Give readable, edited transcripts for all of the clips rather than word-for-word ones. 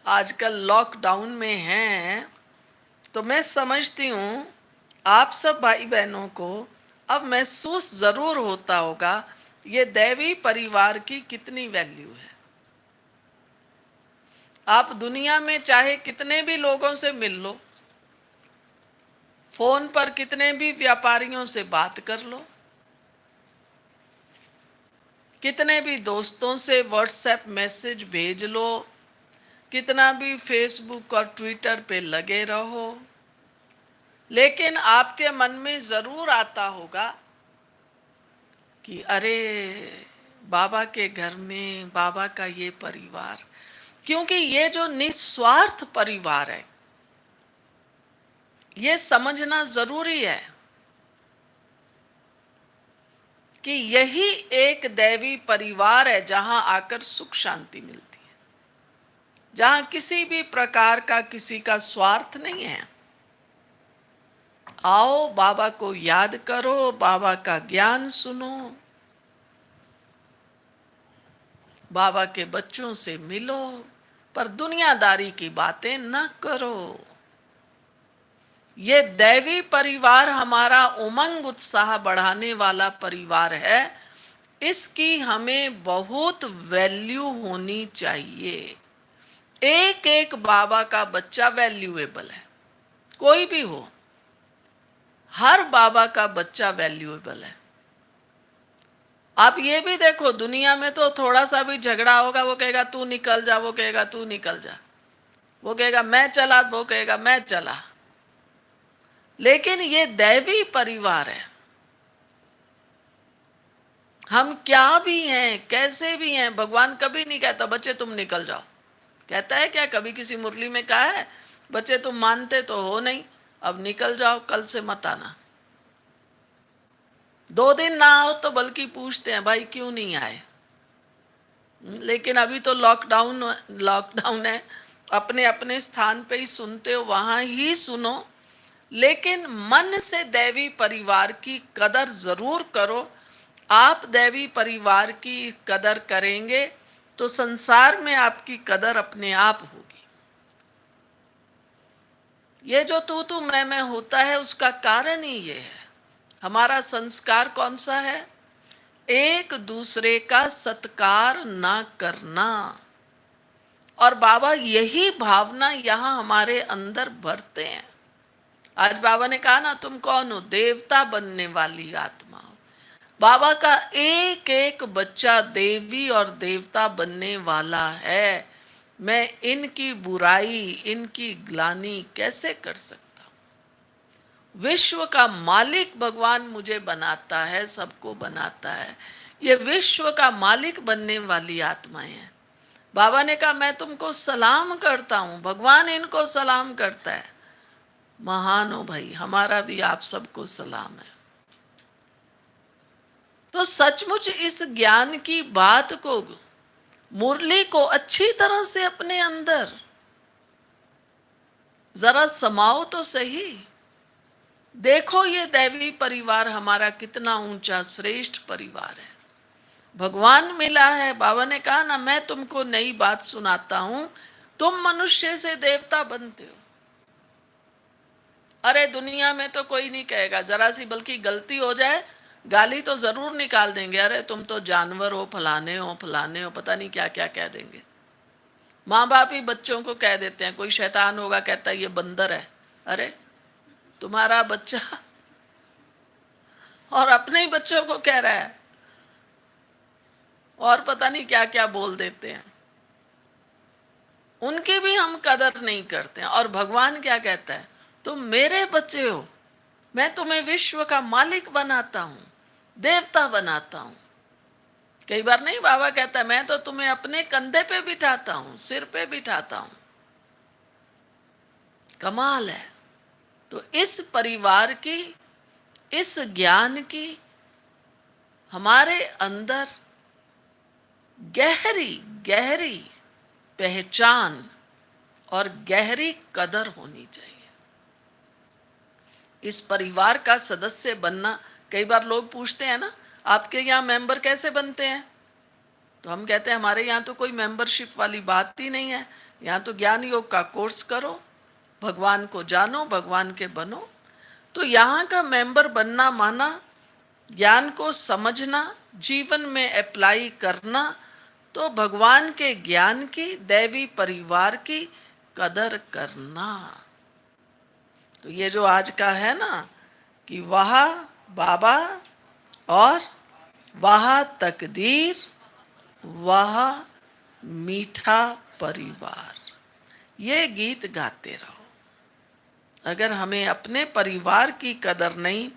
आजकल लॉकडाउन में हैं, तो मैं समझती हूँ आप सब भाई बहनों को अब महसूस ज़रूर होता होगा ये दैवी परिवार की कितनी वैल्यू है। आप दुनिया में चाहे कितने भी लोगों से मिल लो, फोन पर कितने भी व्यापारियों से बात कर लो, कितने भी दोस्तों से व्हाट्सएप मैसेज भेज लो, कितना भी फेसबुक और ट्विटर पे लगे रहो, लेकिन आपके मन में जरूर आता होगा कि अरे बाबा के घर में बाबा का ये परिवार, क्योंकि ये जो निस्वार्थ परिवार है ये समझना जरूरी है कि यही एक दैवी परिवार है जहां आकर सुख शांति मिलती है, जहां किसी भी प्रकार का किसी का स्वार्थ नहीं है। आओ बाबा को याद करो, बाबा का ज्ञान सुनो, बाबा के बच्चों से मिलो, पर दुनियादारी की बातें न करो। ये दैवी परिवार हमारा उमंग उत्साह बढ़ाने वाला परिवार है, इसकी हमें बहुत वैल्यू होनी चाहिए। एक एक बाबा का बच्चा वैल्यूएबल है, कोई भी हो, हर बाबा का बच्चा वैल्यूएबल है। आप ये भी देखो, दुनिया में तो थोड़ा सा भी झगड़ा होगा वो कहेगा तू निकल जा, वो कहेगा तू निकल जा, वो कहेगा मैं चला, वो कहेगा मैं चला। लेकिन ये दैवी परिवार है, हम क्या भी हैं कैसे भी हैं, भगवान कभी नहीं कहता बच्चे तुम निकल जाओ। कहता है क्या? कभी किसी मुरली में कहा है बच्चे तुम मानते तो हो नहीं, अब निकल जाओ, कल से मत आना। 2 दिन ना आओ तो बल्कि पूछते हैं भाई क्यों नहीं आए। लेकिन अभी तो लॉकडाउन है, अपने अपने स्थान पे ही सुनते हो वहां ही सुनो, लेकिन मन से दैवी परिवार की कदर जरूर करो। आप दैवी परिवार की कदर करेंगे तो संसार में आपकी कदर अपने आप होगी। ये जो तू मैं होता है उसका कारण ही ये है। हमारा संस्कार कौन सा है? एक दूसरे का सत्कार ना करना। और बाबा यही भावना यहाँ हमारे अंदर भरते हैं। आज बाबा ने कहा ना, तुम कौन हो? देवता बनने वाली आत्मा हो। बाबा का एक एक बच्चा देवी और देवता बनने वाला है। मैं इनकी बुराई, इनकी ग्लानि कैसे कर सकता हूं? विश्व का मालिक भगवान मुझे बनाता है, सबको बनाता है। ये विश्व का मालिक बनने वाली आत्माएं हैं। बाबा ने कहा मैं तुमको सलाम करता हूं, भगवान इनको सलाम करता है। महान हो भाई, हमारा भी आप सबको सलाम है। तो सचमुच इस ज्ञान की बात को, मुरली को अच्छी तरह से अपने अंदर जरा समाओ तो सही। देखो ये दैवी परिवार हमारा कितना ऊंचा श्रेष्ठ परिवार है। भगवान मिला है। बाबा ने कहा ना, मैं तुमको नई बात सुनाता हूं, तुम मनुष्य से देवता बनते हो। अरे दुनिया में तो कोई नहीं कहेगा, जरा सी बल्कि गलती हो जाए गाली तो जरूर निकाल देंगे, अरे तुम तो जानवर हो, फलाने हो फलाने हो, पता नहीं क्या क्या कह देंगे। माँ बाप ही बच्चों को कह देते हैं, कोई शैतान होगा कहता है ये बंदर है। अरे तुम्हारा बच्चा और अपने ही बच्चों को कह रहा है, और पता नहीं क्या क्या बोल देते हैं। उनकी भी हम कदर नहीं करते हैं। और भगवान क्या कहता है? तुम मेरे बच्चे हो, मैं तुम्हें विश्व का मालिक बनाता हूं, देवता बनाता हूं। कई बार नहीं बाबा कहता है मैं तो तुम्हें अपने कंधे पे बिठाता हूं, सिर पे बिठाता हूं। कमाल है। तो इस परिवार की, इस ज्ञान की हमारे अंदर गहरी गहरी पहचान और गहरी कदर होनी चाहिए। इस परिवार का सदस्य बनना, कई बार लोग पूछते हैं ना आपके यहाँ मेंबर कैसे बनते हैं, तो हम कहते हैं हमारे यहाँ तो कोई मेंबरशिप वाली बात ही नहीं है। यहाँ तो ज्ञान योग का कोर्स करो, भगवान को जानो, भगवान के बनो। तो यहाँ का मेंबर बनना माना ज्ञान को समझना, जीवन में अप्लाई करना, तो भगवान के ज्ञान की, दैवी परिवार की कदर करना। तो ये जो आज का है ना कि वह बाबा और वह तकदीर, वह मीठा परिवार, ये गीत गाते रहो। अगर हमें अपने परिवार की कदर नहीं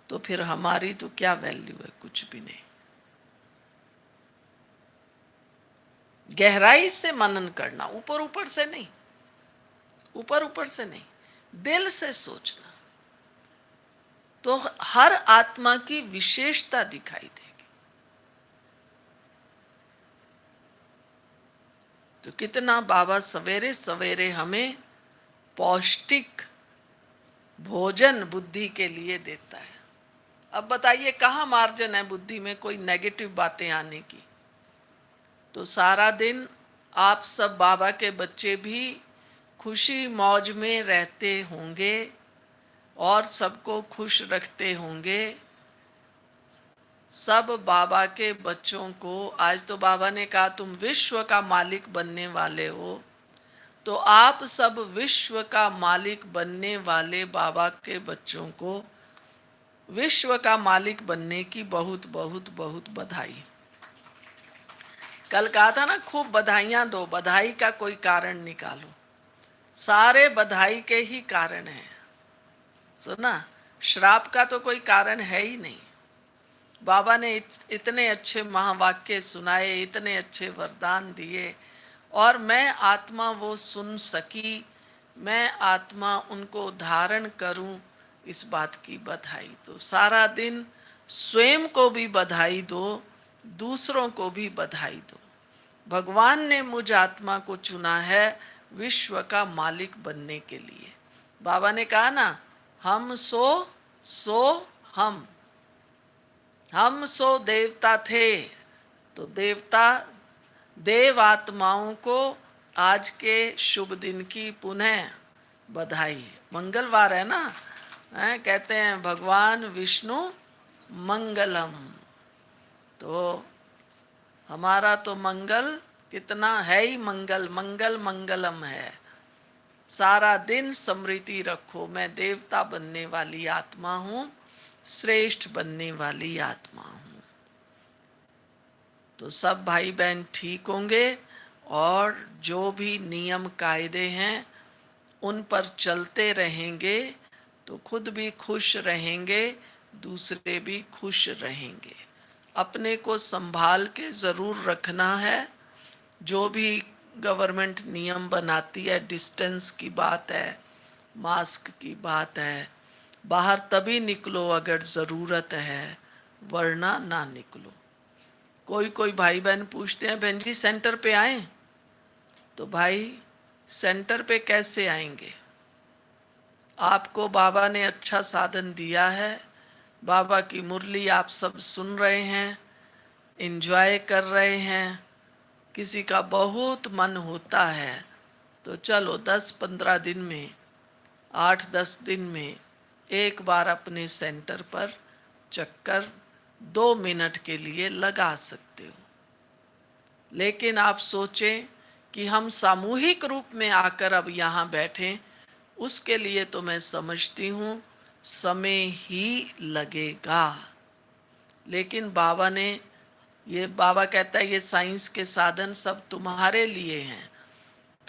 तो फिर हमारी तो क्या वैल्यू है, कुछ भी नहीं। गहराई से मनन करना, ऊपर ऊपर से नहीं, ऊपर ऊपर से नहीं, दिल से सोचना, तो हर आत्मा की विशेषता दिखाई देगी। तो कितना बाबा सवेरे सवेरे हमें पौष्टिक भोजन बुद्धि के लिए देता है। अब बताइए कहाँ मार्जिन है बुद्धि में कोई नेगेटिव बातें आने की। तो सारा दिन आप सब बाबा के बच्चे भी खुशी मौज में रहते होंगे और सबको खुश रखते होंगे। सब बाबा के बच्चों को, आज तो बाबा ने कहा तुम विश्व का मालिक बनने वाले हो, तो आप सब विश्व का मालिक बनने वाले बाबा के बच्चों को विश्व का मालिक बनने की बहुत बहुत बहुत बधाई। कल कहा था ना, खूब बधाइयाँ दो, बधाई का कोई कारण निकालो, सारे बधाई के ही कारण हैं। सुना, श्राप का तो कोई कारण है ही नहीं। बाबा ने इतने अच्छे महावाक्य सुनाए, इतने अच्छे वरदान दिए, और मैं आत्मा वो सुन सकी, मैं आत्मा उनको धारण करूं, इस बात की बधाई। तो सारा दिन स्वयं को भी बधाई दो, दूसरों को भी बधाई दो। भगवान ने मुझ आत्मा को चुना है विश्व का मालिक बनने के लिए। बाबा ने कहा ना, हम सो हम सो देवता थे। तो देवता देव आत्माओं को आज के शुभ दिन की पुनः बधाई। मंगलवार है ना, कहते हैं भगवान विष्णु मंगलम। तो हमारा तो मंगल कितना है ही, मंगल मंगल मंगलम है। सारा दिन स्मृति रखो, मैं देवता बनने वाली आत्मा हूँ, श्रेष्ठ बनने वाली आत्मा हूँ। तो सब भाई बहन ठीक होंगे और जो भी नियम कायदे हैं उन पर चलते रहेंगे तो खुद भी खुश रहेंगे, दूसरे भी खुश रहेंगे। अपने को संभाल के ज़रूर रखना है। जो भी गवर्नमेंट नियम बनाती है, डिस्टेंस की बात है, मास्क की बात है, बाहर तभी निकलो अगर ज़रूरत है, वरना ना निकलो। कोई भाई बहन पूछते हैं बहन जी सेंटर पे आएं, तो भाई सेंटर पे कैसे आएंगे? आपको बाबा ने अच्छा साधन दिया है, बाबा की मुरली आप सब सुन रहे हैं, एंजॉय कर रहे हैं। किसी का बहुत मन होता है तो चलो 10-15 दिन में, 8-10 दिन में एक बार अपने सेंटर पर चक्कर 2 मिनट के लिए लगा सकते हो। लेकिन आप सोचें कि हम सामूहिक रूप में आकर अब यहाँ बैठें, उसके लिए तो मैं समझती हूँ समय ही लगेगा। लेकिन बाबा ने ये, बाबा कहता है ये साइंस के साधन सब तुम्हारे लिए हैं।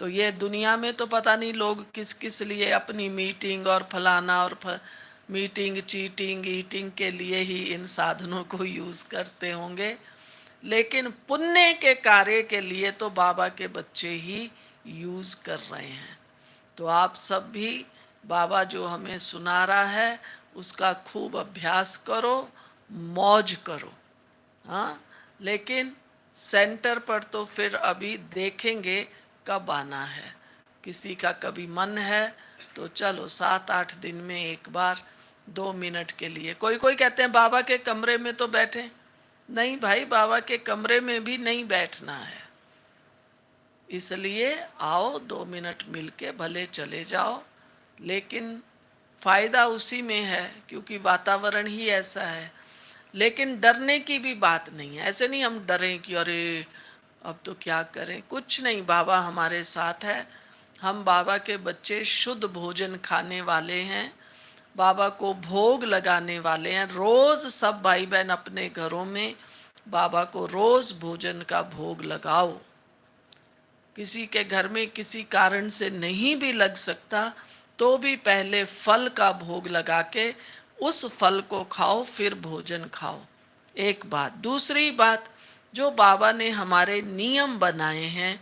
तो ये दुनिया में तो पता नहीं लोग किस किस लिए अपनी मीटिंग और फलाना और मीटिंग चीटिंग ईटिंग के लिए ही इन साधनों को यूज़ करते होंगे, लेकिन पुण्य के कार्य के लिए तो बाबा के बच्चे ही यूज़ कर रहे हैं। तो आप सब भी बाबा जो हमें सुना रहा है उसका खूब अभ्यास करो, मौज करो। हाँ, लेकिन सेंटर पर तो फिर अभी देखेंगे कब आना है। किसी का कभी मन है तो चलो 7-8 दिन में एक बार 2 मिनट के लिए। कोई कहते हैं बाबा के कमरे में तो बैठें। नहीं भाई, बाबा के कमरे में भी नहीं बैठना है। इसलिए आओ 2 मिनट मिलके भले चले जाओ, लेकिन फ़ायदा उसी में है क्योंकि वातावरण ही ऐसा है। लेकिन डरने की भी बात नहीं है, ऐसे नहीं हम डरें कि अरे अब तो क्या करें, कुछ नहीं, बाबा हमारे साथ है। हम बाबा के बच्चे शुद्ध भोजन खाने वाले हैं, बाबा को भोग लगाने वाले हैं। रोज़ सब भाई बहन अपने घरों में बाबा को रोज़ भोजन का भोग लगाओ। किसी के घर में किसी कारण से नहीं भी लग सकता तो भी पहले फल का भोग लगा के उस फल को खाओ, फिर भोजन खाओ। एक बात। दूसरी बात, जो बाबा ने हमारे नियम बनाए हैं,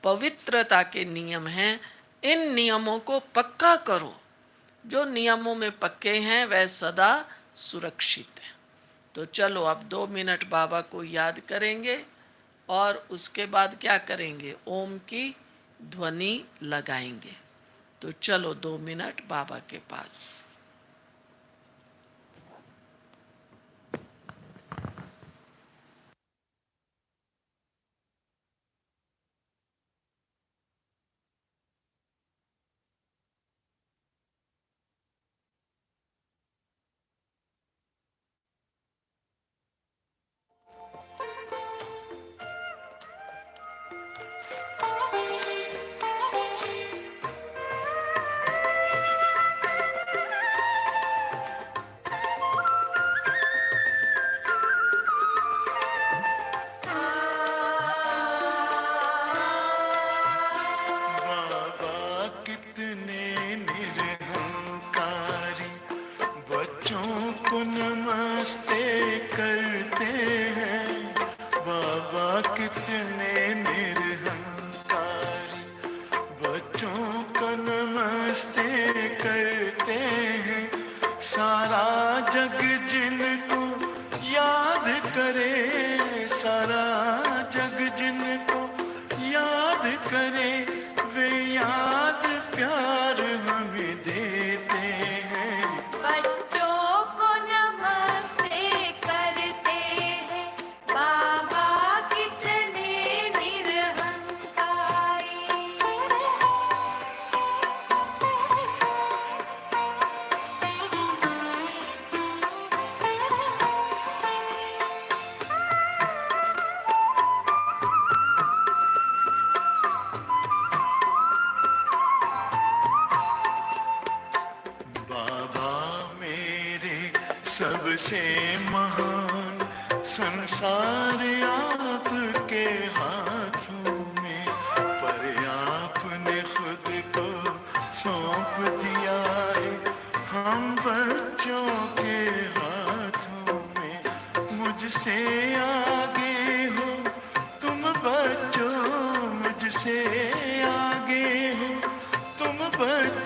पवित्रता के नियम हैं, इन नियमों को पक्का करो। जो नियमों में पक्के हैं वह सदा सुरक्षित है। तो चलो अब 2 मिनट बाबा को याद करेंगे और उसके बाद क्या करेंगे, ओम की ध्वनि लगाएंगे। तो चलो 2 मिनट बाबा के पास। सबसे महान संसार आपके हाथों में, पर आपने खुद को सौंप दिया है हम बच्चों के हाथों में। मुझसे आगे हो तुम बच्चों, मुझसे आगे हो तुम बच्चों,